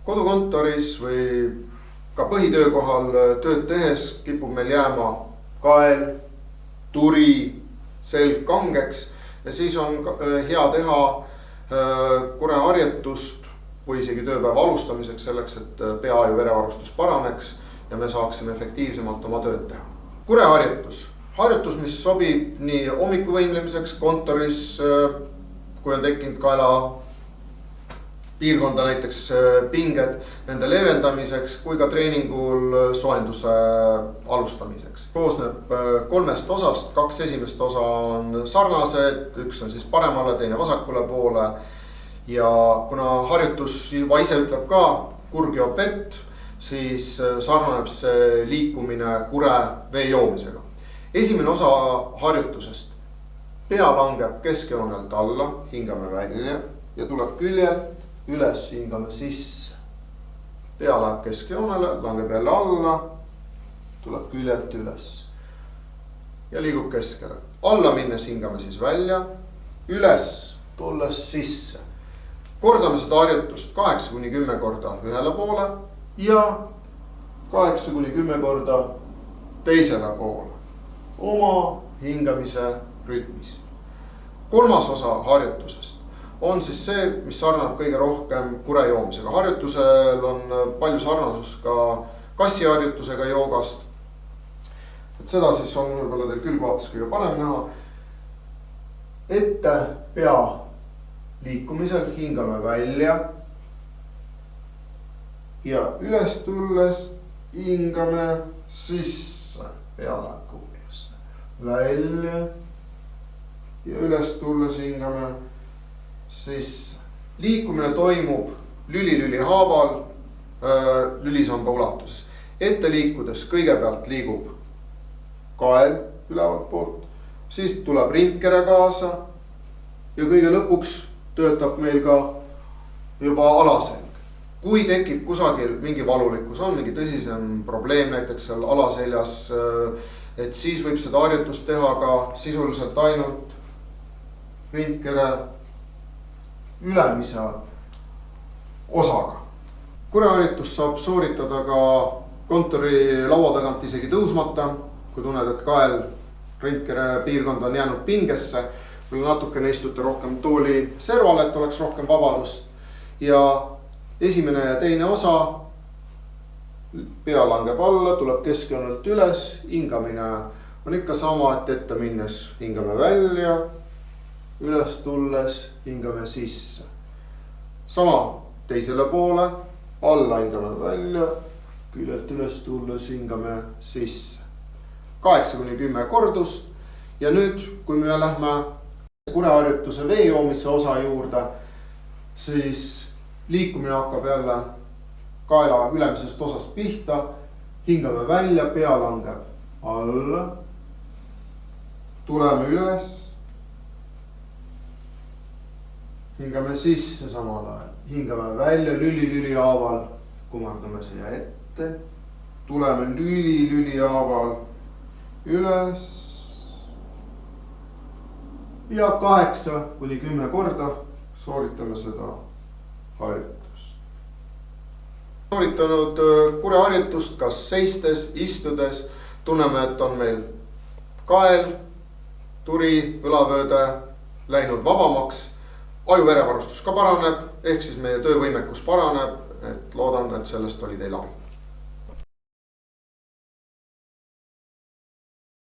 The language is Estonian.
Kodukontoris või ka põhitöökohal tööd tehes kipub meil jääma kael, turi, selg kangeks ja siis on hea teha kureharjutust või isegi tööpäeva alustamiseks selleks, et pea- ja verevarustus paraneks ja me saaksime efektiivsemalt oma tööd teha. Kureharjutus. Harjutus, mis sobib nii hommikuvõimlemiseks kontoris, kui on tekkinud kaela piirkonda näiteks pinged, nende leevendamiseks kui ka treeningul soojenduse alustamiseks. Koosneb 3 osast, 2 esimest osa on sarnased, üks on siis paremale, teine vasakule poole. Ja kuna harjutus juba ise ütleb ka, kurg joob vett, siis sarnaneb see liikumine kure vee joomisega. Esimene osa harjutusest. Pea langeb keskjoonelt alla, hingame välja ja tuleb küljelt üles, hingame sisse. Pea läheb keskjoonele, langeb jälle alla, tuleb küljelt üles ja liigub keskele. Alla minnes hingame siis välja, üles tulles sisse. Kordame seda harjutust 8-10 korda ühele poole ja 8-10 korda teisele poole oma hingamise rütmis. 3. osa harjutusest on siis see, mis sarnab kõige rohkem kure joomisega. Harjutusel on palju sarnasus ka kassiharjutusega joogast. Et seda siis on võib-olla teil külgvaates kõige parem näha. Ette pea liikumisel hingame välja ja üles tulles hingame sisse. Pea läheb kuulesse. Välja ja üles tulles hingame sisse. Liikumine toimub lüli haaval lülisamba ulatuses. Ette liikudes kõigepealt liigub kael ülevalt poolt, siis tuleb rindkere kaasa ja kõige lõpuks töötab meil ka juba alaselg. Kui tekib kusagil mingi valulikkus, on mingi tõsisem probleem näiteks seal alaseljas, et siis võib seda harjutust teha ka sisuliselt ainult rindkere ülemise osaga. Kureharjutust saab sooritada ka kontori laua tagant isegi tõusmata, kui tunned, et kael rindkere piirkond on jäänud pingesse, või natukene istute rohkem tooli servale, et oleks rohkem vabadust. Ja esimene ja teine osa, pea langeb alla, tuleb keskjoonelt üles, hingamine on ikka sama, et ette minnes hingame välja, üles tulles hingame sisse. Sama teisele poole, alla hingame välja, küljelt üles tulles hingame sisse. 8-10 kordust ja nüüd, kui me lähme kureharjutuse vee joomise osa juurde, siis liikumine hakkab jälle kaela ülemisest osast pihta, hingame välja, pea langeb alla, tuleme üles, hingame sisse samal ajal, hingame välja lüli haaval, kumardame siia ette, tuleme lüli haaval üles ja 8-10 korda sooritame seda harjutust. Sooritanud kureharjutust kas seistes, istudes, tunneme, et on meil kael, turi, õlavööde läinud vabamaks, ajuverevarustus ka paraneb, ehk siis meie töövõimekus paraneb, et loodan, et sellest oli teil abi.